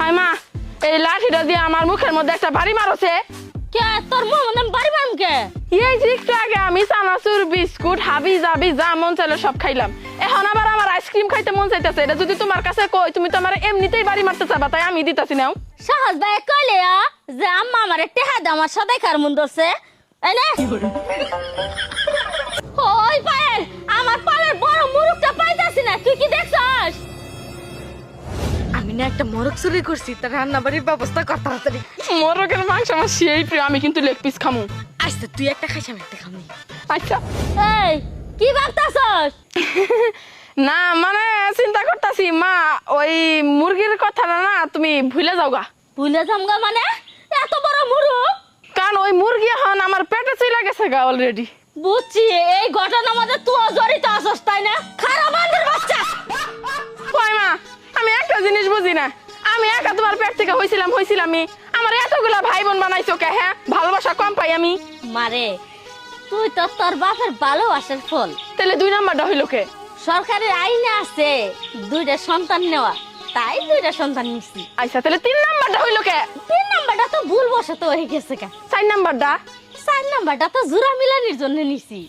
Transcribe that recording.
হয় মা এই লাঠিটা দিয়ে আমার মুখের মধ্যে একটা বাড়ি মারছে। কে তোর মুখ মনে বাড়ি মারুম কে? এই যে একটু আগে আমি চানাচুর বিস্কুট হাবি জাবি যা মন চাইলো সব খাইলাম, এখন আবার আমার আইসক্রিম খাইতে মন চাইতেছে। এটা যদি তোমার কাছে কই তুমি তো আমার এমনিতেই বাড়ি মারতে চাবা, তাই আমি দিতাছি নাও। সাহস ভাই কইলে যে আম্মা আমার টেহা দে আমার সদাই খার মন ধরছে। এই নে ওই পায়েল আমার পালের বড় মুরুকটা পাইতাছি না, তুই কি দেখছস? আমি না একটা মোরগ চুরি করছি, তার রান্না বাড়ির ব্যবস্থা কর তাড়াতাড়ি। মোরগের মাংস আমার সেই প্রিয়, আমি কিন্তু লেগ পিস খামু। আচ্ছা তুই একটা খাইস আমি একটা খামি। আচ্ছা এই কি ভাবতাছস? না মানে চিন্তা করতেছি মা, ওই মুরগির কথাটা না তুমি ভুলে যাওগা। ভুলে যামগা মানে? এত বড় মুরুক? কারণ ওই মুরগি এখন আমার পেটে চলে গেছে গা অলরেডি। বুঝছি এই ঘটনার মধ্যে তুইও জড়িত আছস তাই না? খারাপ বান্ধের বাচ্চা। কই মা আমি একটা জিনিস বুঝি না, আমি একা তোমার পেট থেকে হইছিলামই, আমার এতগুলা ভাই বোন বানাইছো কে? হ্যাঁ ভালোবাসা কম পাই আমি? মারে তুই তো তোর বাপের ভালোবাসার ফল। তাহলে 2 নাম্বারটা হইলো কে? সরকারের আইনে আছে 2টা সন্তান নেওয়া, তাই 2টা সন্তান নিছি। আচ্ছা তাহলে 3 নাম্বারটা হইলো কে? 3 নাম্বারটা তো ভুল বসত হয়ে গেছে কা। 4 নাম্বারটা? 4 নাম্বারটা তো জোড়া মিলানির জন্য নিছি।